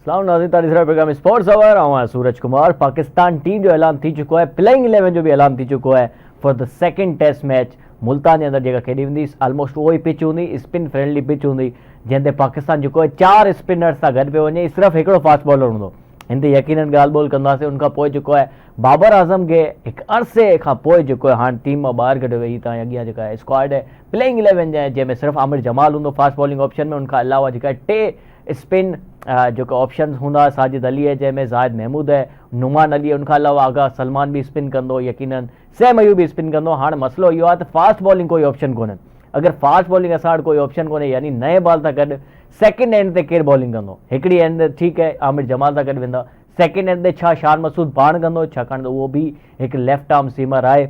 सलाम नाज़रीन, तीसरा प्रोग्राम स्पोर्ट्स अवर आऊँ सूरज कुमार। पाकिस्तान टीम जो ऐलान थी चुको है, प्लेइंग 11 जो भी ऐलान थी चुको है for the second test match Multan जे अंदर जेका खेॾी वेंदी। ऑलमोस्ट उहो ई पिच हूंदी, स्पिन फ्रेंडली पिच हूंदी, जंहिंते पाकिस्तान जेको आहे 4 स्पिनर्स सां गॾु पियो वञे, सिर्फ़ु हिकिड़ो फास्ट बॉलर हूंदो। हिन ते यकीनन ॻाल्हि ॿोल कंदासीं। उनखां पोइ जेको आहे बाबर आज़म खे हिकु अरसे खां पोइ जेको आहे हाणे टीम मां ॿाहिरि कढियो वेई। तव्हां अॻियां जेका आहे स्क्वाड आहे प्लेइंग 11 जंहिंमें सिर्फ़ु आमिर जमाल हूंदो फास्ट बॉलिंग ऑप्शन में। उनखां अलावा जेका 2 स्पिन जेको ऑप्शन हूंदा, साजिद अली है जंहिंमें ज़ाहिद महमूद है, नुमान अली है, उनखां अलावा आगा सलमान भी स्पिन कंदो, यकीनन सैम अयूब भी स्पिन कंदो। हाणे मसलो इहो आहे त फास्ट बॉलिंग कोई ऑप्शन कोन्हे। अगर फास्ट बॉलिंग असां वटि कोई ऑप्शन कोन्हे, यानी नए बॉल सां गॾु सेकंड एंड ते केरु बॉलिंग कंदो? हिकिड़ी एंड ठीकु आहे आमिर जमाल सां गॾु वेंदा, सेकंड एंड ते छा शान मसूद पाण कंदो, छाकाणि त उहो बि हिकु लेफ्ट आर्म सीमर आहे।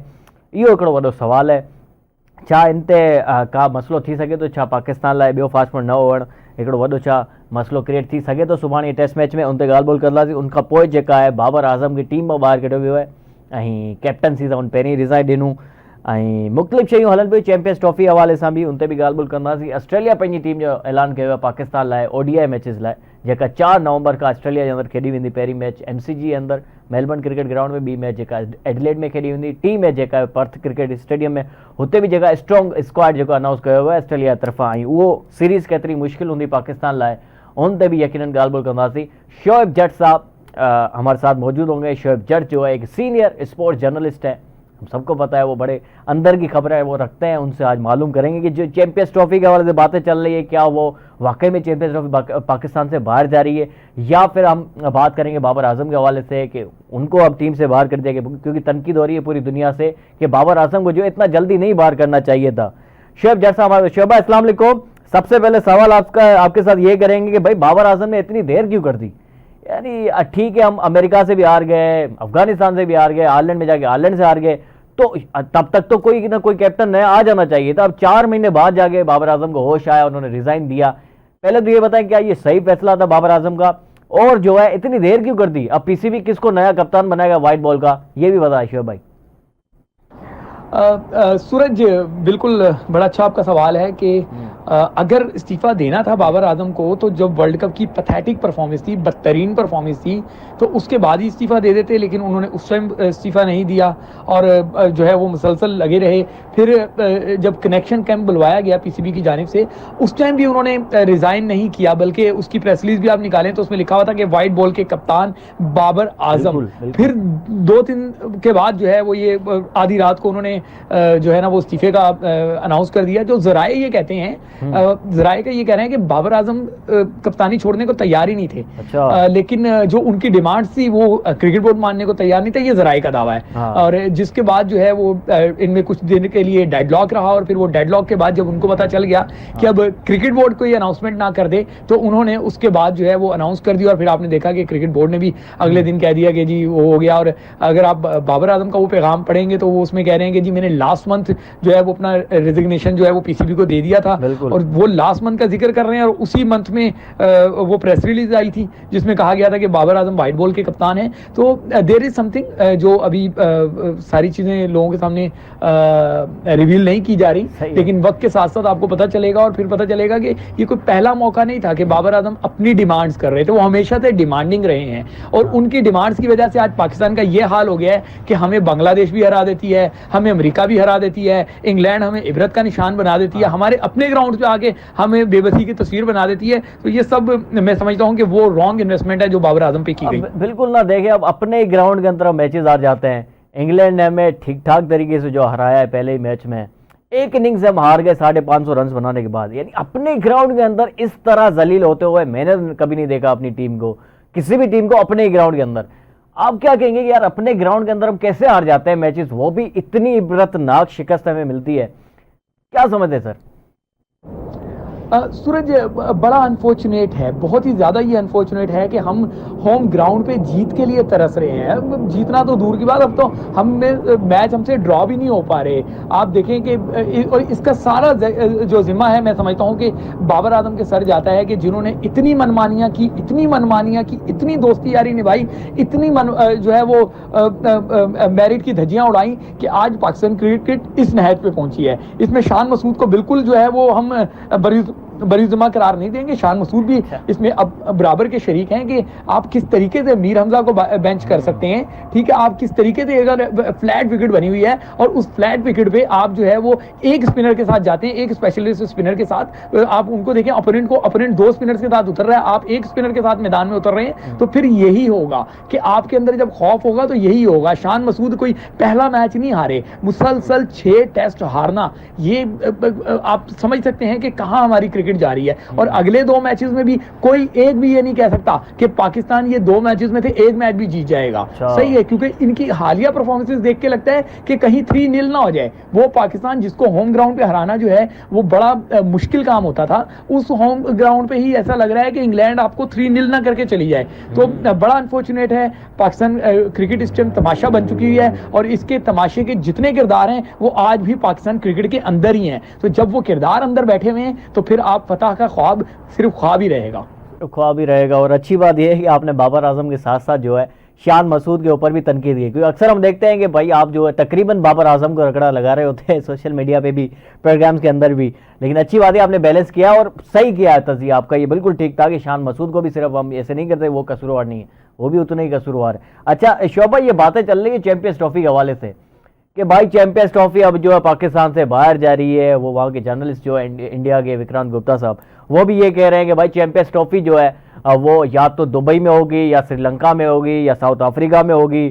इहो हिकिड़ो वॾो सुवालु आहे। छा इन ते का मसइलो थी सघे थो? छा पाकिस्तान लाइ ॿियो फास्ट बॉलर न हुअणु हिकिड़ो वॾो छा मसइलो क्रिएट थी सघे थो सुभाणे टेस्ट मैच में? उन ते ॻाल्हि ॿोल कंदासीं। उनखां पोइ जेका आहे बाबर आज़म खे टीम मां ॿाहिरि कढियो वियो आहे ऐं कैप्टनसी सां उन पहिरीं रिज़ाइन ॾिनूं ऐं मुख़्तलिफ़ शयूं हलनि पियूं चैंपियंस ट्रॉफी हवाले सां बि, उन ते बि ॻाल्हि ॿोल कंदासीं। ऑस्ट्रेलिया पंहिंजी टीम जो ऐलान कयो आहे पाकिस्तान लाइ ODI मैचिस लाइ, जेका 4 नवंबर खां ऑस्ट्रेलिया जे अंदरि खेॾी वेंदी। पहिरीं मैच MCG जे अंदरि मेलबर्न क्रिकेट ग्राउंड में, ॿी मैच जेका एडलेड में खेॾी वेंदी, टी मैच जेका आहे पर्थ क्रिकेट स्टेडियम में। हुते बि जेका स्ट्रॉन्ग स्क्वाड जेको अनाउंस कयो आहे ऑस्ट्रेलिया तरफ़ां, ऐं उहो सीरीज़ केतिरी मुश्किल हूंदी पाकिस्तान लाइ, उन ते भी यकीनन ॻाल्हि ॿोल कंदासीं। शोएब जट साहब हमारे साथ मौजूद होंगे। शोएब जट जो है एक सीनियर स्पोर्ट्स जर्नलिस्ट है, हम सबको पता है वो बड़े अंदर की खबरें है वो रखते हैं। उनसे आज मालूम करेंगे कि जो चैंपियंस ट्रॉफी के हवाले से बातें चल रही है, क्या वो वाकई में चैंपियंस ट्रॉफी पाकिस्तान से बाहर जा रही है, या फिर हम बात करेंगे बाबर आजम के हवाले से कि उनको अब टीम से बाहर कर दिया गया, क्योंकि तनकीद हो रही है पूरी दुनिया से कि बाबर आजम को जो इतना जल्दी नहीं बाहर करना चाहिए था। शोएब जट साहब, शोएबा अस्सलाम वालेकुम। सबसे पहले सवाल आपके साथ ये करेंगे कि भाई बाबर आजम ने इतनी देर क्यों कर दी? यानी ठीक है हम अमेरिका से भी हार गए, अफगानिस्तान से भी हार गए, आयरलैंड में जाके आयरलैंड से हार गए, तो तब तक तो कोई ना कोई कैप्टन नया आ जाना चाहिए था। अब 4 महीने बाद जाके बाबर आजम को होश आया, उन्होंने रिजाइन दिया। पहले तो ये बताएं क्या ये सही फैसला था बाबर आजम का, और जो है इतनी देर क्यों कर दी? अब PCB किसको नया कप्तान बनाएगा व्हाइट बॉल का, ये भी बताए शोएब भाई। सूरज, बिल्कुल बड़ा अच्छा आपका सवाल है कि अगर इस्तीफा देना था बाबर आजम को तो जब वर्ल्ड कप की पैथेटिक परफॉर्मेंस थी, बदतरीन परफॉर्मेंस थी, तो उसके बाद ही इस्तीफा दे देते, लेकिन उन्होंने उस टाइम इस्तीफा नहीं दिया और जो है वो मुसलसल लगे रहे। फिर जब कनेक्शन कैंप बुलवाया गया PCB की जानिब से, उस टाइम भी उन्होंने रिजाइन नहीं किया, बल्कि उसकी प्रेस रिलीज भी आप निकालें तो उसमें लिखा हुआ था कि व्हाइट बॉल के कप्तान बाबर आजम। फिर 2 दिन के बाद जो है वो ये आधी रात को उन्होंने जो है ना वो इस्तीफे का अनाउंस कर दिया। जो जराए ये कहते हैं, जराए का ये कह रहे हैं कि बाबर आजम कप्तानी छोड़ने को तैयार ही नहीं थे। अच्छा। लेकिन जो उनकी डिमांड थी वो क्रिकेट बोर्ड मानने को तैयार नहीं था, ये जराए का दावा है। हाँ। और जिसके बाद जो है वो इनमें कुछ दिन के लिए डेडलॉक रहा, और फिर वो डेडलॉक के बाद जब उनको पता चल गया कि अब क्रिकेट बोर्ड को ये अनाउंसमेंट ना कर दे, तो उन्होंने उसके बाद जो है वो अनाउंस कर दिया। और फिर आपने देखा कि क्रिकेट बोर्ड ने भी अगले दिन कह दिया कि जी वो हो गया। और अगर आप बाबर आजम का वो पैगाम पढ़ेंगे तो वो उसमें कह रहे हैं कि जी मैंने लास्ट मंथ जो है वो अपना रेजिग्नेशन जो है वो PCB को दे दिया था, और वो लास्ट मंथ का जिक्र कर रहे हैं। और उसी मंथ में वो प्रेस रिलीज आई थी जिसमें कहा गया था कि बाबर आजम व्हाइट बॉल के कप्तान हैं। तो देयर इज समथिंग जो अभी सारी चीजें लोगों के सामने रिवील नहीं की जा रही, लेकिन वक्त के साथ साथ आपको पता चलेगा। और फिर पता चलेगा कि ये कोई पहला मौका नहीं था कि बाबर आजम अपनी डिमांड्स कर रहे थे, वो हमेशा से डिमांडिंग रहे हैं। और उनकी डिमांड्स की वजह से आज पाकिस्तान का ये हाल हो गया है कि हमें बांग्लादेश भी हरा देती है, हमें अमेरिका भी हरा देती है, इंग्लैंड हमें इबरत का निशान बना देती है, हमारे अपने ग्राउंड पे आके हमें बेबसी की तस्वीर बना देती है। तो ये सब मैं समझता हूँ कि वो रॉन्ग इन्वेस्टमेंट है जो बाबर आजम पे की गई। बिल्कुल ना, देखिए अब अपने ग्राउंड के अंदर मैचेस हार जाते हैं। इंग्लैंड ने हमें ठीक ठाक तरीके से जो हराया है पहले ही मैच में, एक इनिंग्स हम हार गए 550 रन बनाने के बाद। यानी अपने ग्राउंड के अंदर इस तरह जलील होते हुए मैंने कभी नहीं देखा अपनी टीम को, किसी भी टीम को अपने ग्राउंड के अंदर। आप क्या कहेंगे कि यार अपने ग्राउंड के अंदर हम कैसे हार जाते हैं मैचेस, वो भी इतनी इबरतनाक शिकस्त हमें मिलती है? क्या समझते हैं सर? सूरज, बड़ा अनफॉर्चुनेट है, बहुत ही ज़्यादा ये अनफॉर्चुनेट है कि हम होम ग्राउंड पे जीत के लिए तरस रहे हैं। जीतना तो दूर की बात, अब तो मैच हमसे ड्रॉ भी नहीं हो पा रहे। आप देखें कि और इसका सारा जो जिम्मा है, मैं समझता हूँ कि बाबर आजम के सर जाता है कि जिन्होंने इतनी मनमानियाँ की, इतनी दोस्ती यारी निभाई, इतनी जो है वो मेरिट की धज्जियाँ उड़ाई कि आज पाकिस्तान क्रिकेट इस नहज पे पहुंची है। इसमें शान मसूद को बिल्कुल जो है वो हम बरीजुमा करार नहीं देंगे। शान मसूद भी इसमें अब बराबर के शरीक हैं कि आप किस तरीके से मीर हमजा को बेंच कर सकते हैं, ठीक है। आप किस तरीके से, अगर फ्लैट विकेट बनी हुई है और उस फ्लैट विकेट पे आप जो है वो एक स्पिनर के साथ जाते हैं, एक स्पेशलिस्ट स्पिनर के साथ, आप उनको देखें, अपोनेंट 2 स्पिनर्स के साथ उतर रहा है, आप एक स्पिनर के साथ मैदान में उतर रहे हैं, तो फिर यही होगा कि आपके अंदर जब खौफ होगा तो यही होगा। शान मसूद कोई पहला मैच नहीं हारे, मुसलसल 6 टेस्ट हारना, ये आप समझ सकते हैं कि कहां हमारी क्रिकेट जा रही है। और अगले 2 मैचेस में भी कोई एक भी ये नहीं कह सकता कि पाकिस्तान ये 2 मैचेस में से एक मैच भी जीत जाएगा। सही है, क्योंकि इनकी हालिया परफॉर्मेंसेस देख के लगता है कि कहीं 3-0 ना हो जाए। वो पाकिस्तान जिसको होम ग्राउंड पे हराना जो है वो बड़ा मुश्किल काम होता था, उस होम ग्राउंड पे ही ऐसा लग रहा है कि इंग्लैंड आपको 3-0 ना करके चली जाए। तो बड़ा अनफॉर्चुनेट है। पाकिस्तान क्रिकेट इस टाइम तमाशा बन चुकी है और इसके तमाशे के जितने किरदार हैं वो आज भी पाकिस्तान क्रिकेट के अंदर ही हैं। तो जब वो किरदार अंदर बैठे हुए हैं तो फिर आप फतह का ख्वाब सिर्फ ख्वाब ही रहेगा, ख्वाब ही रहेगा। और अच्छी बात यह है कि आपने बाबर आजम के साथ साथ जो है शान मसूद के ऊपर भी तनकीद दी, क्योंकि अक्सर हम देखते हैं कि भाई आप जो है तकरीबन बाबर आजम को रगड़ा लगा रहे होते हैं सोशल मीडिया पे भी, प्रोग्राम्स के अंदर भी, लेकिन अच्छी बात है आपने बैलेंस किया और सही किया है। तजिया आपका ये बिल्कुल ठीक था कि शान मसूद को भी सिर्फ हम ऐसे नहीं करते वो कसूरवार नहीं है, वो भी उतना ही कसूरवार है। अच्छा शोभा, ये बातें चल रही है चैंपियंस ट्रॉफी के हवाले से कि भाई चैंपियंस ट्रॉफी अब जो है पाकिस्तान से बाहर जा रही है। वो वहाँ के जर्नलिस्ट जो है इंडिया के विक्रांत गुप्ता साहब, वो भी ये कह रहे हैं कि भाई चैंपियंस ट्रॉफी जो है वो या तो दुबई में होगी या श्रीलंका में होगी या साउथ अफ्रीका में होगी।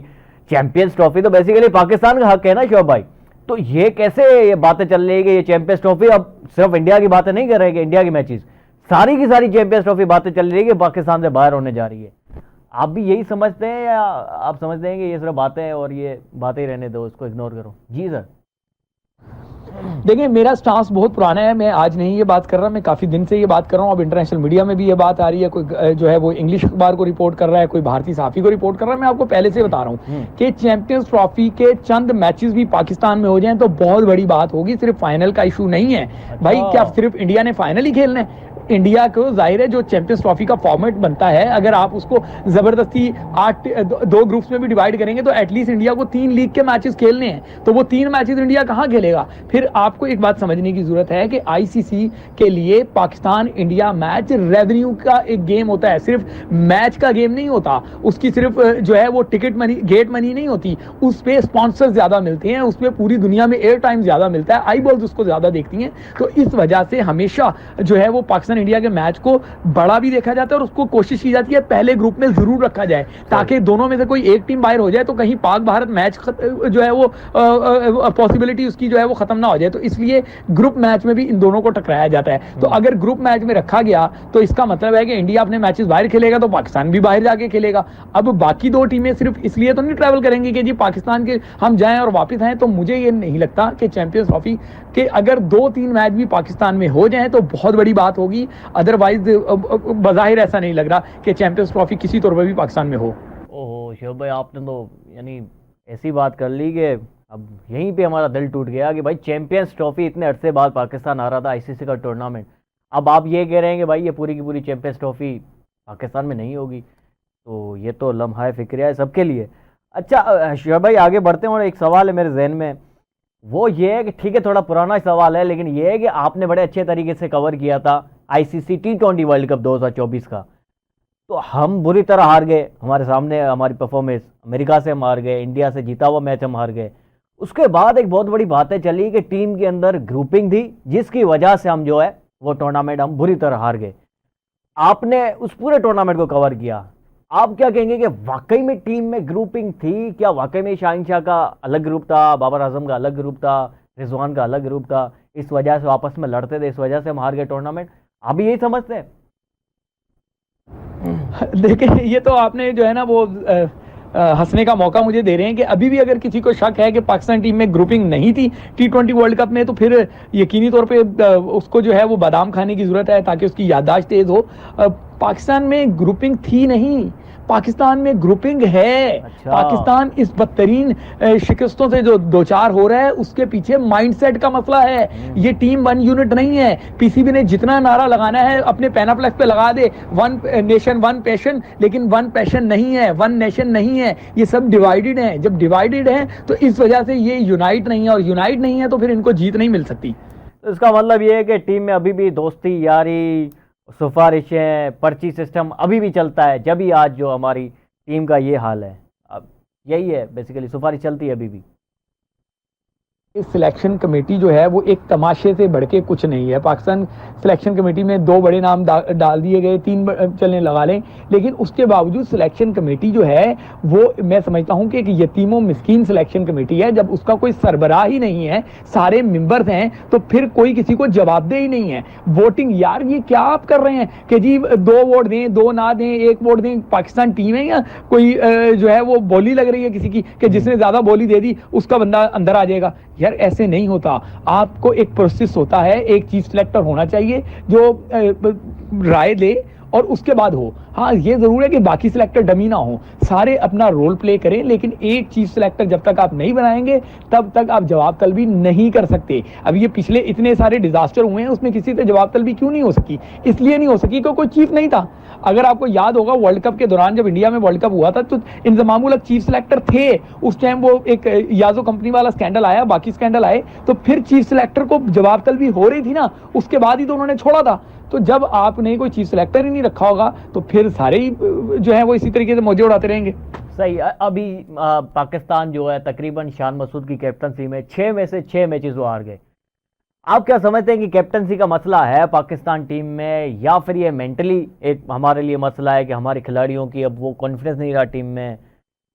चैंपियंस ट्रॉफी तो बेसिकली पाकिस्तान का हक है ना शोभ भाई, तो ये कैसे ये बातें चल रही है कि ये चैंपियंस ट्रॉफी अब सिर्फ इंडिया की बातें नहीं कर रहे कि इंडिया की मैचेस, सारी की सारी चैंपियंस ट्रॉफी बातें चल रही है कि पाकिस्तान से बाहर होने जा रही है। आप भी यही समझते हैं या आप समझते हैं कि ये सिर्फ बातें हैं और ये बातें ही रहने दो, इसको इग्नोर करो? जी सर। देखिए, मेरा स्टांस बहुत पुराना है, मैं आज नहीं ये बात कर रहा, मैं काफ़ी दिन से ये बात कर रहा हूँ। अब इंटरनेशनल मीडिया में भी ये बात आ रही है, कोई जो है वो इंग्लिश अखबार को रिपोर्ट कर रहा है, कोई भारतीय सहाफ़ी को रिपोर्ट कर रहा है। मैं आपको पहले से बता रहा हूँ कि चैंपियंस ट्रॉफी के चंद मैचेस भी पाकिस्तान में हो जाएं तो बहुत बड़ी बात होगी, सिर्फ फाइनल का इशू नहीं है। भाई क्या सिर्फ इंडिया ने फाइनल ही खेलना है? इंडिया को जाहिर है जो चैंपियंस ट्रॉफी का फॉर्मेट बनता है, अगर आप उसको जबरदस्ती 2 ग्रुप्स में भी डिवाइड करेंगे तो एटलीस्ट इंडिया को 3 लीग के मैचेस खेलने हैं, तो वो 3 मैचेस इंडिया कहां खेलेगा? फिर आपको एक बात समझने की जरूरत है कि आईसीसी के लिए पाकिस्तान इंडिया मैच रेवेन्यू का एक गेम होता है, सिर्फ मैच का गेम नहीं होता। उसकी सिर्फ जो है वो टिकट मनी, गेट मनी नहीं होती, उस पे स्पॉन्सर ज्यादा मिलते हैं, उस पे पूरी दुनिया में एयर टाइम ज्यादा मिलता है, आई बॉल्स उसको ज्यादा देखती हैं। तो इस वजह से हमेशा जो है वो पाकिस्तान इंडिया के मैच को बड़ा भी देखा जाता है और उसको कोशिश की जाती है पहले ग्रुप में जरूर रखा जाए, ताकि दोनों में से कोई एक टीम बाहर हो जाए तो कहीं पाक भारत मैच जो है वो पॉसिबिलिटी उसकी जो है वो खत्म ना हो जाए। तो इसलिए ग्रुप मैच में भी इन दोनों को टकराया जाता है। तो अगर ग्रुप मैच में रखा गया तो इसका मतलब है कि इंडिया अपने मैचेस बाहर खेलेगा तो पाकिस्तान भी बाहर जाके खेलेगा। अब बाकी 2 टीमें सिर्फ इसलिए तो नहीं ट्रैवल करेंगी कि जी पाकिस्तान के हम जाएं और वापस आएं। तो मुझे ये नहीं लगता कि चैंपियंस ट्रॉफी के अगर 2-3 मैच भी पाकिस्तान में हो जाएं तो बहुत बड़ी बात होगी, अदरवाइज बज़ाहिर ऐसा नहीं लग रहा कि चैंपियंस ट्रॉफी किसी तौर पर भी पाकिस्तान में हो। ओहो शोभ भाई, आपने तो यानी ऐसी बात कर ली कि अब यहीं पे हमारा दिल टूट गया कि भाई चैंपियंस ट्रॉफी इतने अरसे बाद पाकिस्तान आ रहा था आईसीसी का टूर्नामेंट, अब आप ये कह रहे हैं कि भाई ये पूरी की पूरी चैंपियंस ट्रॉफी पाकिस्तान में नहीं होगी, तो ये तो लम्हा फिक्रिया है सबके लिए। अच्छा शोभ भाई आगे बढ़ते हैं और एक सवाल है मेरे जहन में, वो ये है कि ठीक है थोड़ा पुराना सवाल है, लेकिन ये है कि आपने बड़े अच्छे तरीके से कवर किया था आईसीसी T20 वर्ल्ड कप 2024 का, तो हम बुरी तरह हार गए, हमारे सामने हमारी परफॉर्मेंस, अमेरिका से हम हार गए, इंडिया से जीता हुआ मैच हम हार गए। उसके बाद एक बहुत बड़ी बातें चली कि टीम के अंदर ग्रुपिंग थी जिसकी वजह से हम जो है वो टूर्नामेंट हम बुरी तरह हार गए। आपने उस पूरे टूर्नामेंट को कवर किया, आप क्या कहेंगे कि वाकई में टीम में ग्रुपिंग थी? क्या वाकई में शाहीन शाह का अलग ग्रुप था, बाबर आजम का अलग ग्रुप था, रिजवान का अलग ग्रुप था, इस वजह से आपस में लड़ते थे, इस वजह से हम हार गए टूर्नामेंट? आप भी यही समझते हैं? देखिए, ये तो आपने जो है ना वो हंसने का मौका मुझे दे रहे हैं कि अभी भी अगर किसी को शक है कि पाकिस्तान टीम में ग्रुपिंग नहीं थी T20 वर्ल्ड कप में, तो फिर यकीनी तौर पे उसको जो है वो बादाम खाने की जरूरत है ताकि उसकी याददाश्त तेज हो। पाकिस्तान में ग्रुपिंग थी नहीं, पाकिस्तान में ग्रुपिंग है। अच्छा। पाकिस्तान इस बदतरीन शिकस्तों से जो दो चार हो रहा है उसके पीछे माइंडसेट का मसला है। ये टीम 1 यूनिट नहीं है। पीसीबी ने जितना नारा लगाना है अपने पैनाफ्लेक्स पे लगा दे, 1 नेशन 1 पैशन, लेकिन 1 पैशन नहीं है, 1 नेशन नहीं है, ये सब डिवाइडेड है। जब डिवाइडेड है तो इस वजह से ये यूनाइट नहीं है, और यूनाइट नहीं है तो फिर इनको जीत नहीं मिल सकती। तो इसका मतलब ये है कि टीम में अभी भी दोस्ती, यारी, सिफारिशें, पर्ची सिस्टम अभी भी चलता है, जब भी आज जो हमारी टीम का ये हाल है। अब यही है बेसिकली, सिफारिश चलती है अभी भी। इस सिलेक्शन कमेटी जो है वो एक तमाशे से बढ़ के कुछ नहीं है। पाकिस्तान सिलेक्शन कमेटी में 2 बड़े नाम डाल दिए गए, 3 चलने लगा लें, लेकिन उसके बावजूद सिलेक्शन कमेटी जो है वो मैं समझता हूं कि एक यतीमों मिस्कीन सिलेक्शन कमेटी है। जब उसका कोई सरबराह ही नहीं है, सारे मेंबर्स हैं, तो फिर कोई किसी को जवाबदेही नहीं है। वोटिंग, यार ये क्या आप कर रहे हैं कि जी 2 वोट दें, 2 ना दें, 1 वोट दें। पाकिस्तान टीम है या कोई जो है वो बोली लग रही है किसी की कि जिसने ज्यादा बोली दे दी उसका बंदा अंदर आ जाएगा? यार ऐसे नहीं होता। आपको एक प्रोसेस होता है, एक चीफ सिलेक्टर होना चाहिए जो राय दे और उसके बाद हो। हाँ, ये जरूर है कि बाकी सिलेक्टर डमी ना हो, सारे अपना रोल प्ले करें, लेकिन एक चीफ सिलेक्टर जब तक आप नहीं बनाएंगे तब तक आप जवाब तलबी नहीं कर सकते। अब ये पिछले इतने सारे डिजास्टर हुए हैं, उसमें किसी से जवाब तलबी क्यों नहीं हो सकी? इसलिए नहीं हो सकी कि कोई चीफ नहीं था। अगर आपको याद होगा वर्ल्ड कप के दौरान जब इंडिया में वर्ल्ड कप हुआ था तो इंतजामुल हक चीफ सिलेक्टर थे उस टाइम। वो एक याजो कंपनी वाला स्कैंडल आया, बाकी स्कैंडल आए, तो फिर चीफ सिलेक्टर को जवाब तलबी हो रही थी ना, उसके बाद ही तो उन्होंने छोड़ा था। तो जब आपने कोई चीफ सिलेक्टर ही नहीं रखा होगा तो फिर सारे ही जो है वो इसी तरीके से मौजे उड़ाते रहेंगे। सही। अभी पाकिस्तान जो है तकरीबन शान मसूद की कैप्टनसी में 6 में से 6 मैचेस वो हार गए। आप क्या समझते हैं कि कैप्टनसी का मसला है पाकिस्तान टीम में, या फिर ये मेंटली एक हमारे लिए मसला है कि हमारे खिलाड़ियों की अब वो कॉन्फिडेंस नहीं रहा टीम में,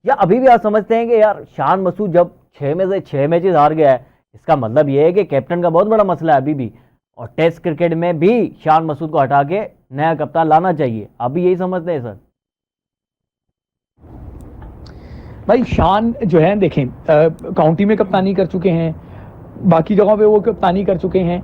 या अभी भी आप समझते हैं कि यार शान मसूद जब 6 में से 6 मैचेस हार गया है, इसका मतलब ये है कि कैप्टन का बहुत बड़ा मसला है अभी भी, और टेस्ट क्रिकेट में भी शान मसूद को हटा के नया कप्तान लाना चाहिए? अभी यही समझते हैं सर? भाई शान जो है देखें, काउंटी में कप्तानी कर चुके हैं, बाकी जगहों पे वो कप्तानी कर चुके हैं।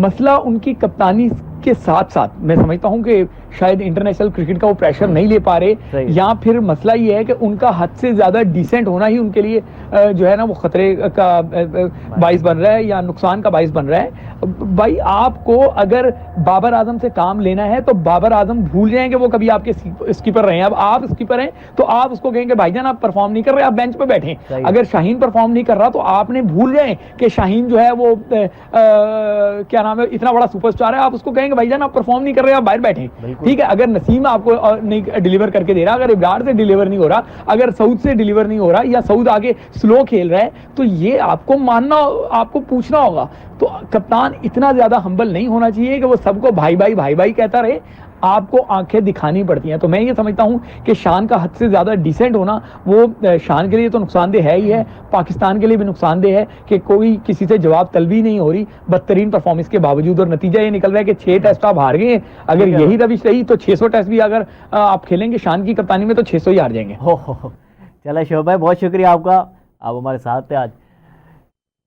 मसला उनकी कप्तानी के साथ साथ मैं समझता हूं कि शायद इंटरनेशनल क्रिकेट का वो प्रेशर नहीं ले पा रहे, या फिर मसला ये है कि उनका हद से ज्यादा डिसेंट होना ही उनके लिए जो है ना वो खतरे का बाइस बन रहा है या नुकसान का बाइस बन रहा है। भाई आपको अगर बाबर आजम से काम लेना है तो बाबर आजम भूल जाएंगे वो कभी आपके स्कीपर रहे हैं। अब आप स्कीपर हैं तो आप उसको कहेंगे भाईजान आप परफॉर्म नहीं कर रहे, आप बेंच पे बैठे। अगर शाहीन परफॉर्म नहीं कर रहा तो आपने भूल जाए कि शाहीन जो है वो क्या नाम है, इतना बड़ा सुपरस्टार है, आप उसको कहेंगे भाईजान आप परफॉर्म नहीं कर रहे, आप बाहर बैठे। ठीक है, अगर नसीम आपको नहीं डिलीवर करके दे रहा, अगर इब्रार से डिलीवर नहीं हो रहा, अगर सऊद से डिलीवर नहीं हो रहा, या सऊद आगे स्लो खेल रहा है, तो ये आपको मानना, आपको पूछना होगा। तो कप्तान इतना ज्यादा हम्बल नहीं होना चाहिए कि वो सबको भाई भाई भाई भाई कहता रहे, आपको आंखें दिखानी पड़ती हैं। तो मैं ये समझता हूं कि शान का हद से ज्यादा डिसेंट होना वो शान के लिए तो नुकसानदेह है ही है, पाकिस्तान के लिए भी नुकसानदेह है कि कोई किसी से जवाब तलबी नहीं हो रही बदतरीन परफॉर्मेंस के बावजूद। और नतीजा ये निकल रहा है कि 6 टेस्ट आप हार गए। अगर यही रविश रही तो 600 टेस्ट भी अगर आप खेलेंगे शान की कप्तानी में तो 600 ही हार जाएंगे। चलो शोएब भाई, बहुत शुक्रिया आपका, आप हमारे साथ थे आज।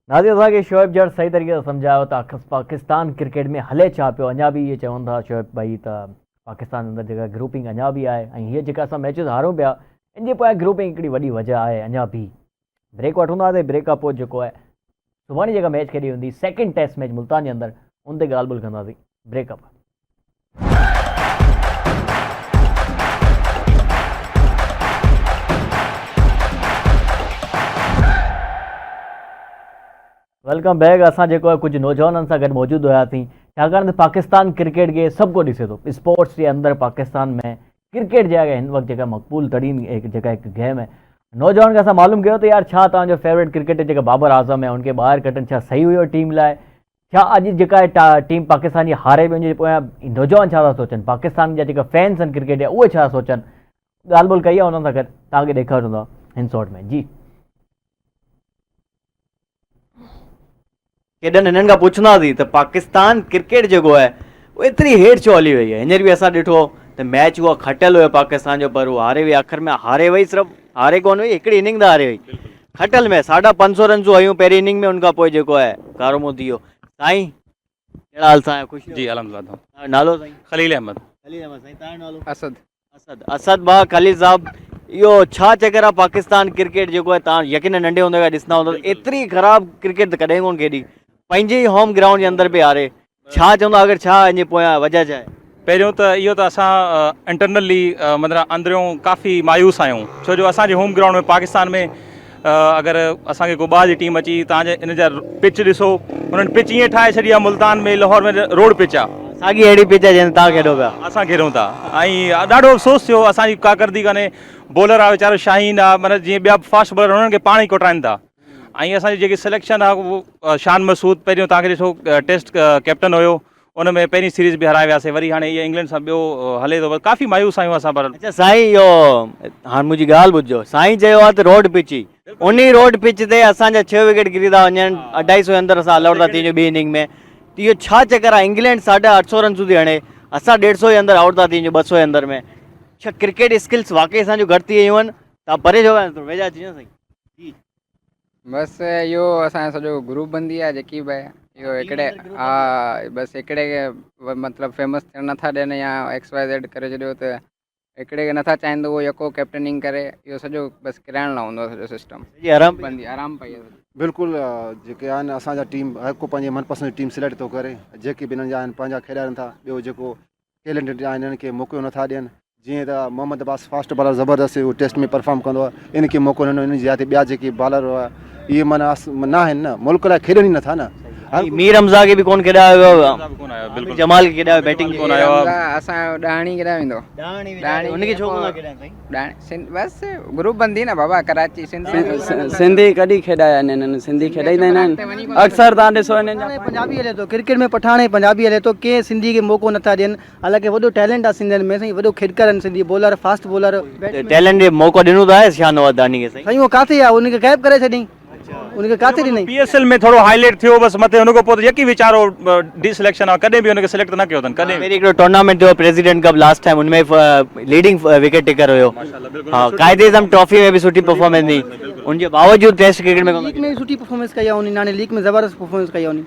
नाज़िर था कि शोएब जड़ सही तरीके से सम्झायो त पाकिस्तान क्रिकेट में हले छा पियो। अञा भी ये चवनि था शोएब भाई त पाकिस्तान अंदर जेका ग्रुपिंग अञा भी आहे, ऐं हीअ जेका असां मैचिस हारूं पिया, इन जे पोयां ग्रुपिंग हिकिड़ी वॾी वजह आहे अञा भी। ब्रेक वठंदासीं, ब्रेक खां पोइ जेको आहे सुभाणे जेका मैच खेॾी हूंदी सेकेंड टेस्ट मैच मुल्तान जे अंदरि, उन ते ॻाल्हि ॿोल्हि कंदासीं ब्रेक खां पोइ। Welcome back. असां जेको आहे कुझु नौजवाननि सां गॾु मौजूदु हुयासीं, छाकाणि त पाकिस्तान क्रिकेट खे सभु को ॾिसे थो। स्पोर्ट्स जे अंदरि पाकिस्तान में क्रिकेट जेका हिन वक़्तु जेका मक़बूल तरीन जेका हिकु गेम है, नौजवान खे असां मालूम कयो त यार छा तव्हांजो फेवरेट क्रिकेटर जेका बाबर आज़म है उनखे ॿाहिरि कढनि छा सही हुयो टीम लाइ? छा अॼु जेका टीम पाकिस्तान जी हारे पई, उनजे पोयां नौजवान छा था सोचनि, पाकिस्तान जा जेका फैंस आहिनि क्रिकेट जा उहे छा सोचनि? ॻाल्हि ॿोल्हि कई आहे उन्हनि सां गॾु, तव्हांखे ॾेखारींदो हिन शॉट में। जी केॾनि हिननि खां पुछंदासीं त पाकिस्तान क्रिकेट जेको आहे उहो एतिरी हेठि छो हली वई आहे। हींअर बि असां ॾिठो त मैच उहा खटियल हुयो पाकिस्तान जो, पर उहो हारे वई, आख़िर में हारे वई, सिर्फ़ु हारे कोन वई, हिकिड़ी इनिंग त हारे वई खटियल में। 550 रन्सूं हयूं पहिरीं इनिंग में, उनखां पोइ जेको आहे कारोमो थी वियो। साईं कहिड़ा हाल साईं? ख़ुशि? जी अल्हम्दुलिल्लाह। नालो साईं? खलील अहमद। खलील अहमद साईं, तव्हांजो नालो? असद। असद भाउ खलील साहब, इहो छा चकर आहे पाकिस्तान क्रिकेट जेको आहे, तव्हां यकीन नंढे हूंदे खां ॾिसंदा हूंदव, एतिरी ख़राबु क्रिकेट त कॾहिं कोन खेॾी, पंहिंजे ई होम ग्राउंड जे अंदरि पे हारे, छा चवंदा? अगरि छा इन जे पोयां वजह छा आहे? पहिरियों त इहो त असां इंटरनली मतिलबु अंदरियों काफ़ी मायूस आहियूं, छो जो असांजे होम ग्राउंड में पाकिस्तान में अगरि असांखे को ॿाहिरि जी टीम अची तव्हांजे इन जा पिच ॾिसो, उन्हनि पिच ईअं ठाहे छॾी आहे मुल्तान में, लाहौर में रोड पिच आहे, साॻी अहिड़ी पिच आहे जंहिं तव्हां खेॾो पिया। असां खेॾूं था। ऐं ॾाढो अफ़सोस थियो, असांजी कारकर्दी कान्हे। बॉलर आहे वीचारो शाहीन आहे, माना जीअं ॿिया फास्ट बॉलर हुननि खे पाण ई कोटाइनि था। ऐं असांजी जेकी सिलेक्शन आहे उहो शान मसूद पहिरियों तव्हांखे ॾिसो टेस्ट कैप्टन हुयो, उन में पहिरीं सीरीज़ बि हराए वियासीं, वरी हाणे इहे इंग्लैंड सां ॿियो हले थो, काफ़ी मायूस आहियूं असां। पर अच्छा साईं, इहो हाणे मुंहिंजी ॻाल्हि ॿुधिजो, साईं चयो आहे त रोड पिच ई, उन रोड पिच ते असांजा 6 विकेट किरी था वञनि, 250 जे अंदरि असां ऑल आउट था थी वञूं ॿी इनिंग में, त इहो छा चकर आहे? इंग्लैंड 850 रन સુધી हणे, असां 150 जे अंदरि आउट था थी वञूं 200 जे अंदरि में। छा क्रिकेट स्किल्स वाकई असांजो घटि थी वियूं आहिनि? तव्हां परे जो वेझा अची वञो साईं। बस इहो असांजो सॼो ग्रुप बंदी आहे जेकी बि आहे, इहो हिकिड़े हा बसि हिकिड़े खे मतिलबु फेमस थियणु नथा ॾियनि या XYZ करे छॾियो, त हिकिड़े खे नथा चाहिनि त उहो यको कैप्टनिंग करे, इहो सॼो बसि किराइण लाइ हूंदो आहे सॼो सिस्टम। आराम बंदी आराम पई आहे। बिल्कुलु जेके आहिनि असांजा टीम हर को पंहिंजे मनपसंद टीम सिलेक्ट थो करे, जेके बि हिननि जा आहिनि पंहिंजा खेॾाइनि था। ॿियो जेको टैलेंटेड आहिनि हिननि खे मौक़ो नथा ॾियनि, जीअं त मोहम्मद अब्बास फास्ट बॉलर ज़बरदस्त उहो टेस्ट में परफॉर्म कंदो आहे, इनखे मौक़ो ॾिनो। इन जी ॿिया जेके बॉलर हुआ इहे माना न आहिनि, न मुल्क लाइ खेॾनि ई नथा न। मीर हमज़ा खे बि कोन खेॾायो वियो, कोन आयो, बिल्कुलु जमाल खे खेॾायो, बैटिंग कोन आयो आहे। असांजो ॾाणी केॾा वेंदो, उनखे छो कोन खेॾायो साईं? बसि ग्रुप बंदी न बाबा, कराची सिंधी कॾहिं खेॾाया आहिनि हिननि, सिंधी खेॾाईंदा आहिनि अक्सर। तव्हां ॾिसो हिननि जा पंजाबी हले थो, क्रिकेट में पठान ऐं पंजाबी हले थो, कंहिं सिंधी खे मौक़ो नथा ॾियनि। हालांकि वॾो टैलेंट आहे सिंधियुनि में साईं, वॾो खेॾकर आहिनि Sindhi bowler, fast bowler, talent जो मौक़ो ॾिनो त आहे शान नवाज़दानी खे साईं? साईं उहो किथे आहे? उनखे गाइब करे छॾी, उनखे किथे ॾिनई? PSL में थोरो हाईलाइट थियो बसि, मथे हुन खां पोइ त यकी वीचारो डी सिलेक्शन आहे, कॾहिं बि हुनखे सिलेक्ट न कयो अथनि कॾहिं। मेरी हिकिड़ो टूर्नामेंट थियो प्रेसिडेंट कप लास्ट टाइम, उनमें लीडिंग विकेट टेकर हुयो। हाँ, कायदे आज़म ट्रॉफी में बि सुठी परफॉर्मेंस दी, उनजे बावजूद टेस्ट क्रिकेट में लीग में सुठी परफॉर्मेंस कई आहे उन, हाणे लीग में ज़बरदस्त परफॉर्मेंस कई आहे उन।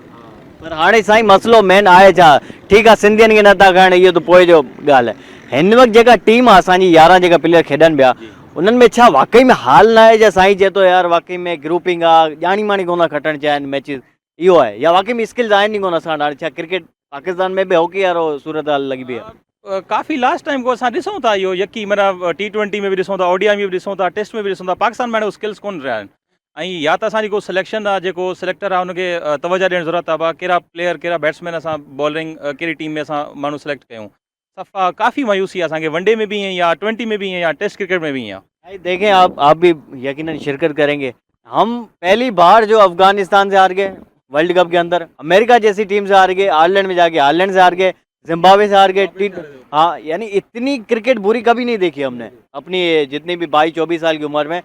पर हाणे साईं मसलो मेन आहे छा? ठीकु आहे सिंधियुनि खे नथा खणनि, इहो त पोइ जो ॻाल्हि आहे। हिन वक़्तु जेका टीम आहे असांजी 11 जेका प्लेयर खेॾनि पिया, उन्हनि में छा वाकई में हाल न आहे? जा साईं चए थो यार वाकई में ग्रुपिंग आहे, ॼाणी माणी कोन था खटणु चाहिनि मैचिस, इहो आहे? या वाकई में स्किल्स आहिनि ई कोन असां वटि? हाणे छा क्रिकेट पाकिस्तान में बि हॉकी वारो सूरत हाल लॻी पई आहे? काफ़ी लास्ट टाइम को असां ॾिसूं था इहो यकी, माना T20 में बि ॾिसूं था, ODI में बि ॾिसूं था, टेस्ट में बि ॾिसूं था, पाकिस्तान में हाणे स्किल्स कोन रहिया आहिनि। ऐं या त असांजी को सिलेक्शन आहे, जेको सिलेक्टर आहे हुनखे तवजा ॾियणु ज़रूरत आहे, कहिड़ा प्लेयर कहिड़ा बैट्समैन असां बॉलिंग कहिड़ी टीम में असां माण्हू सिलेक्ट कयूं। सफ़ा काफ़ी मायूसी आहे असांखे, वनडे में भी ईअं या 20 में भी ईअं या टेस्ट क्रिकेट में भी ईअं। भाई देखें, आप भी यकीनन शिरकत करेंगे। हम पहली बार जो अफगानिस्तान से हार गए वर्ल्ड कप के अंदर, अमेरिका जैसी टीम से हार गए, आयरलैंड में जाके आयरलैंड से हार गए, जिम्बाब्वे से हार गए। हाँ, यानी इतनी क्रिकेट बुरी कभी नहीं देखी हमने अपनी जितनी भी 22-24 साल की उम्र में।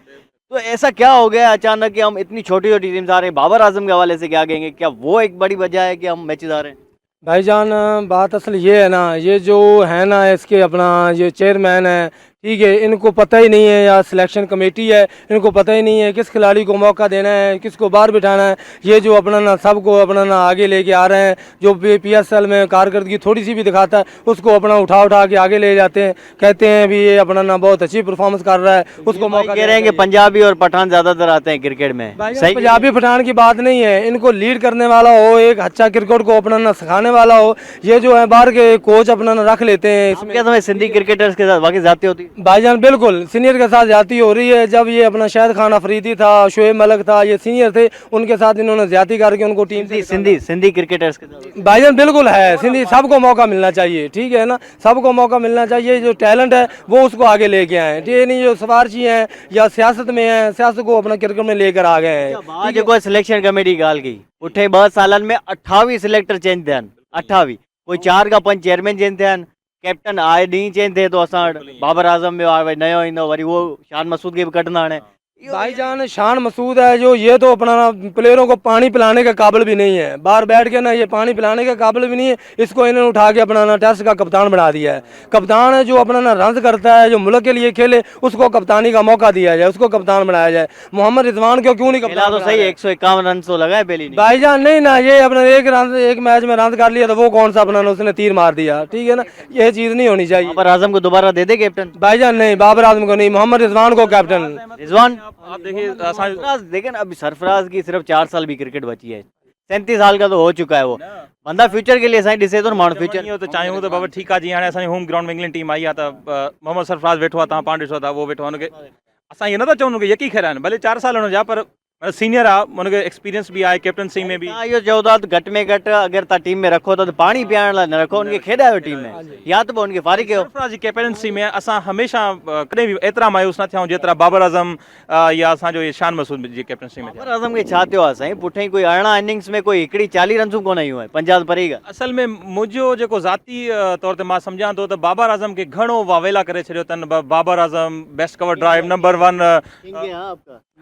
तो ऐसा क्या हो गया अचानक कि हम इतनी छोटी छोटी टीम से आ रहे हैं? बाबर आजम के हवाले से क्या कहेंगे? क्या वो एक बड़ी वजह है कि हम मैचेस आ रहे हैं? भाईजान बात असल ये है ना, ये जो है ना इसके अपना ये चेयरमैन है, ठीक है, इनको पता ही नहीं है, या सिलेक्शन कमेटी है इनको पता ही नहीं है किस खिलाड़ी को मौका देना है, किसको बाहर बिठाना है। ये जो अपना ना सबको अपना ना आगे लेके आ रहे हैं, जो PSL में कारकर्दगी थोड़ी सी भी दिखाता है उसको अपना उठा के आगे ले जाते हैं, कहते हैं भी ये अपना ना बहुत अच्छी परफॉर्मेंस कर रहा है, उसको मौका कह रहे हैं कि पंजाबी और पठान ज्यादातर आते हैं क्रिकेट में। सही, पंजाबी पठान की बात नहीं है, इनको लीड करने वाला हो, एक अच्छा क्रिकेट को अपना ना सिखाने वाला हो। ये जो है बाहर के कोच अपना ना रख लेते हैं। इसमें क्या समय सिंधी क्रिकेटर्स के साथ वाकई जाती होती है? भाईजान बिल्कुल सीनियर के साथ ज्यादती हो रही है। जब ये अपना शाहिद खान अफरीदी था, शोएब मलिक था, ये सीनियर थे, उनके साथ इन्होंने ज्यादती करके उनको टीम से सिंधी क्रिकेटर्स के साथ भाईजान बिल्कुल है। सिंधी सबको मौका मिलना चाहिए, ठीक है ना, सबको मौका मिलना चाहिए। जो टैलेंट है वो उसको आगे लेके आए, ये नहीं जो सिफारशी हैं या सियासत में है, सियासत को अपना क्रिकेट में लेकर आ गए हैं। जो सिलेक्शन कमेटी ॻाल्हि कई, पुठे 2 सालनि में 28 सिलेक्टर चेंज थिया आहिनि, 28, कोई 4 खां 5 चेयरमैन चेंज थिया आहिनि, कैप्टन आए ॾींहुं चेंज थिए थो असां वटि, बाबर आज़म ॿियो आहे, नयो ईंदो, वरी उहो शान मसूद खे बि कढंदा हाणे। भाईजान शान मसूद है जो, ये तो अपना प्लेयरों को पानी पिलाने के काबिल भी नहीं है, बाहर बैठ के ना ये पानी पिलाने के काबिल भी नहीं है। इसको इन्होंने उठा के अपना ना टेस्ट का कप्तान बना दिया है। कप्तान है जो अपना ना रन करता है, जो मुल्क के लिए खेले, उसको कप्तानी का मौका दिया जाए, उसको कप्तान बनाया जाए। मोहम्मद रिजवान को क्यों नहीं कप्तान? तो सही 151 रन तो लगाए पहली भाईजान, नहीं ना, ये अपना एक मैच में रन कर लिया तो वो कौन सा अपना उसने तीर मार दिया, ठीक है ना, ये चीज नहीं होनी चाहिए। बाबर आजम को दोबारा दे दे कैप्टन? भाईजान नहीं, बाबर आजम को नहीं, मोहम्मद रिजवान को कैप्टन। रिजवान आप देखिए देखें ना, अभी सरफराज की सिर्फ 4 साल भी क्रिकेट बची है, 37 साल का तो हो चुका है वो बंदा। फ्यूचर के लिए साईं ॾिसे थो न माण्हू फ्यूचर तो चाहियूं त बाबा ठीकु आहे। जीअं हाणे असांजी होम ग्राउंड में इंग्लैंड टीम आई आहे त मोहम्मद सरफराज वेठो आहे, तव्हां पाण ॾिसो था, उहो वेठो आहे, हुनखे असां ईअं नथा चऊं की यकी खेॾा आहिनि भले 4 साल हुनजा पर सीनियर आहे हुनखे एक्सपीरियंस बि आहे कैप्टनसी में बि तव्हां इहो चओ था त घटि में घटि अगरि तव्हां टीम में रखो था त पाणी पीआरण लाइ न रखो उनखे खेॾायो टीम में या त पोइ उनखे फारिग कयो। सरफराज जी कैप्टनसी में असां हमेशह कॾहिं बि एतिरा मायूस न थिया जेतिरा बाबर आज़म या असांजो ये शान मसूद जी कैप्टनसी में बाबर आज़म खे छा थियो आहे साईं, पुठियां कोई 18 इनिंग्स में कोई हिकिड़ी 40 रन्सूं कोन आयूं आहिनि, 50 परे ई। असल में मुंहिंजो जेको ज़ाती तौर ते मां सम्झां थो त बाबर आज़म खे घणो वावेला करे छॾियो अथनि। बाबर आज़म बेस्ट कवर ड्राइव नंबर 1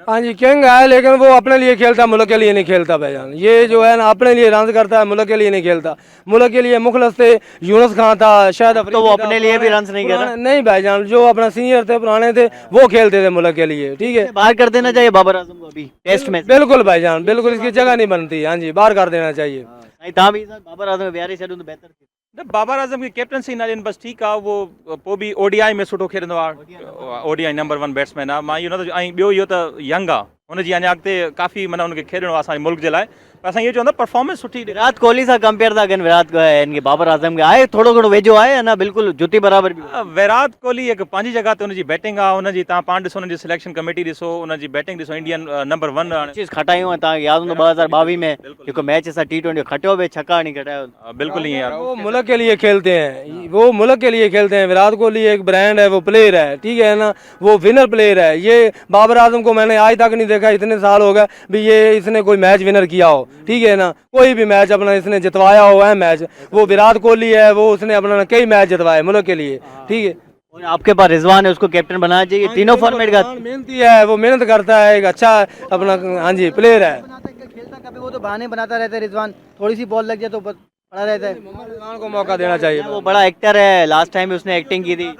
हाँ जी किंग है, लेकिन वो अपने लिए खेलता, मुल्क के लिए नहीं खेलता भाईजान। ये जो है ना अपने लिए रन करता है, मुल्क के लिए नहीं खेलता। मुल्क के लिए मुखलस थे, यूनुस खान था, शायद तो वो अपने लिए भी रन नहीं कर रहा। नहीं भाईजान, जो अपना सीनियर थे, पुराने थे, वो खेलते थे मुल्क के लिए। ठीक है, बाहर कर देना चाहिए बाबर आजम को अभी टेस्ट में। बिल्कुल भाईजान, बिल्कुल इसकी जगह नहीं बनती। हाँ जी, बाहर कर देना चाहिए। तव्हां बि बाबर आजम बिहारी छॾूं त बहितर थी। न बाबर आज़म खे कैप्टनसी न ॾियनि बसि ठीकु आहे, उहो पोइ बि ओडीआई में सुठो खेॾंदो आहे, ओडीआई नंबर 1 बैट्समैन आहे। मां इहो नथो ऐं ॿियो इहो त यंग आहे, हुनजी अञा अॻिते काफ़ी माना हुनखे खेॾणो आहे असांजे मुल्क जे लाइ। पर असां इहो चवंदा परफॉर्मेंस सुठी ॾे। विराट कोहली सां कंपेयर था कनि, विराट इनके बाबर आजम खे आहे थोरो घणो वेझो आहे अञा, बिल्कुलु जुती बराबरि बि। विराट कोहली हिकु पंहिंजी जॻह ते हुनजी बैटिंग आहे, हुनजी तव्हां पाण ॾिसो हुनजी सिलेक्शन कमेटी ॾिसो, हुनजी बैटिंग ॾिसो, इंडियन नंबर 1 चीज़ खटायूं तव्हांखे यादि हूंदो 2022 में जेको मैच असां T20 खटियो बि, छक्का नहीं खटायो। बिल्कुलु ईअं आहे। वो मुल्क के लिए खेलते हैं, वो मुल्क के लिए खेलते हैं। विराट कोहली एक ब्रांड है, वो प्लेयर है, ठीक है ना, वो विनर प्लेयर है। ये बाबर आजम को मैंने आज तक नहीं देखा, इतने साल हो गए भी ये इसने कोई मैच विनर किया हो, ठीक है ना, कोई भी मैच अपना इसने जितवाया हो है मैच। वो विराट कोहली है, वो उसने अपना कई मैच जितवाए मुल्क के लिए, ठीक है। और आपके पास रिजवान है, उसको कैप्टन बनाना चाहिए। तीनों फॉर्मेट का मेहनती है, वो मेहनत करता है, एक अच्छा अपना हाँ जी प्लेयर है। खेलता कभी वो तो बहाने बनाता रहता है रिजवान, थोड़ी सी बॉल लग जाए तो पड़ा रहता है। रिजवान को मौका देना चाहिए। वो बड़ा एक्टर है, लास्ट टाइम भी उसने एक्टिंग की थी।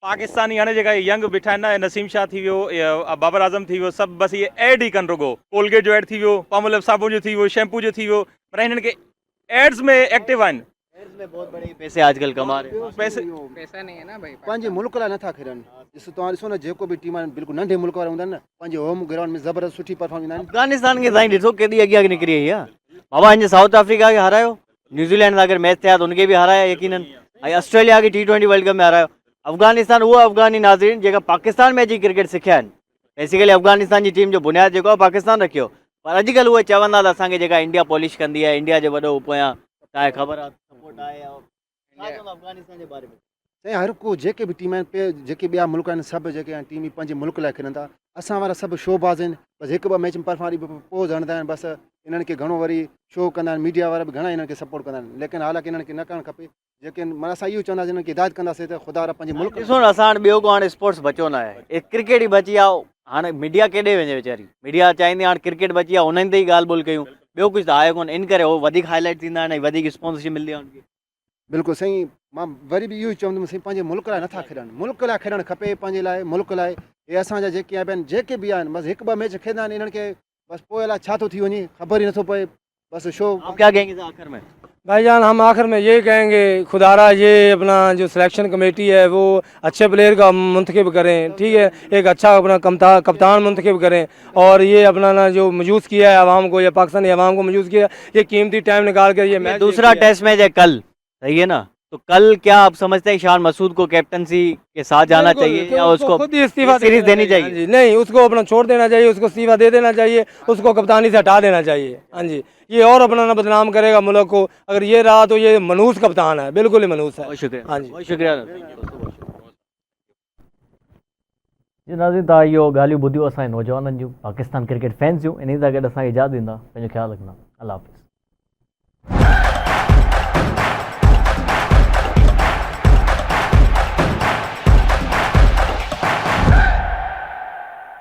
पाकिस्तानी हाणे जेका यंग बीठा आहिनि न, नसीम शाह थी वियो, बाबर आज़म थी वियो, सभु बसि इहे एड ई कनि रुगो। कोलगेट जो एड थी वियो, पामोलिव साबुण जो थी वियो, शैम्पू जो थी वियो, पर हिननि खे एड्स में एक्टिव आहिनि। में बहुत बड़े पैसे आजकल कमा रहे हैं। पैसा नहीं है ना भाई। पंहिंजे मुल्क लाइ नथा खेॾनि। ॾिसो तव्हां ॾिसो न, जेको बि टीम आहिनि बिल्कुलु नंढे मुल्क वारा हूंदा आहिनि न, पंहिंजे होम ग्राउंड में ज़बरदस्त सुठी परफॉर्म ईंदा आहिनि। अफगानिस्तान के साईं ॾिसो केॾी अॻियां निकिरी वई आहे बाबा। हिन साउथ अफ्रीका खे हरायो, न्यूज़ीलैंड सां अगरि मैच थिया त उनखे बि हराया यकीनन, ऐं ऑस्ट्रेलिया खे T20 वर्ल्ड कप में हरायो। अफगानिस्तान उहा अफगानी नाज़रीन जेका पाकिस्तान में अची क्रिकेट सिखिया आहिनि। बेसिकली अफगानिस्तान जी टीम जो बुनियादु जेको आहे पाकिस्तान रखियो, पर अॼुकल्ह उहे चवंदा त असांखे जेका इंडिया पॉलिश कंदी आहे, इंडिया जो वॾो पोयां तव्हांखे ख़बर आहे सपोर्ट आहे। अफगानिस्तान जे बारे में साईं हर को जेके बि टीम आहिनि, जेके ॿिया मुल्क आहिनि, सभु जेके आहिनि टीम पंहिंजे मुल्क लाइ खेॾनि था। असां वारा सभु शोबाज़ आहिनि, बसि हिकु ॿ मैच में परफॉर्म पोइ हणंदा आहिनि। बसि इन्हनि खे घणो वरी शो कंदा आहिनि, मीडिया वारा बि घणा इन्हनि खे सपोर्ट कंदा आहिनि, लेकिन हालांकि इन्हनि खे न करणु खपे। जेके माना असां इहो चवंदासीं इन्हनि खे हिदायत कंदासीं त ख़ुदा पंहिंजे मुल्क ॾिसो न, असां हाणे ॿियो को हाणे स्पोर्ट्स बचियो न आहे, क्रिकेट ई बची आहे। हाणे मीडिया केॾे वञे वीचारी, मीडिया चाहींदी हाणे क्रिकेट बची आहे, उन्हनि ते ई ॻाल्हि ॿोल कयूं, ॿियो कुझु त आहे कोन। इन करे उहो वधीक हाईलाइट थींदा आहिनि, वधीक स्पॉन्सरशिप मिलंदी आहे उनखे। बिल्कुलु साईं, मां वरी बि इहो ई चवंदुमि साईं, पंहिंजे मुल्क लाइ नथा खेॾनि, मुल्क लाइ खेॾणु खपे, पंहिंजे लाइ मुल्क लाइ। इहे असांजा जेके आहिनि जेके बि आहिनि, बसि हिकु ॿ मैच खेॾंदा आहिनि, इन्हनि खे बसि पोइ अलाए छा थो थी वञे, ख़बर ई नथो पए। बसि शो आप क्या कहेंगे आखिर में? भाईजान हम आखिर में ये कहेंगे, खुदारा ये अपना जो सिलेक्शन कमेटी है वो अच्छे प्लेयर का मुंतखब करें, ठीक है, एक अच्छा अपना कप्तान मुंतखब करें। और ये अपना ना जो मजूस किया है आवाम को, या पाकिस्तानी आवाम को मजूस किया, ये कीमती टाइम निकाल कर ये मैच। दूसरा टेस्ट मैच है कल, सही है ना, तो कल क्या आप समझते हैं शान मसूद को कैप्टनसी के साथ जाना चाहिए या उसको खुद ही इस्तीफा सीरीज देनी चाहिए? नहीं, उसको अपना छोड़ देना चाहिए, उसको इस्तीफा दे देना चाहिए, उसको कप्तानी से हटा देना चाहिए। हाँ जी, ये और अपना ना बदनाम करेगा मुल्क को। अगर ये रहा तो ये मनूस कप्तान है, बिल्कुल ही मनूस है। बहुत शुक्रिया। हाँ जी, बहुत शुक्रिया। जी नाज़रीन, तव्हां इहो ॻाल्हियूं ॿुधियूं असांजे नौजवाननि जूं, पाकिस्तान क्रिकेट फैंस जूं। इन सां गॾु असांखे इजाज़त ॾींदा, पंहिंजो ख़्यालु रखंदा। अल्लाह हाफ़िज़।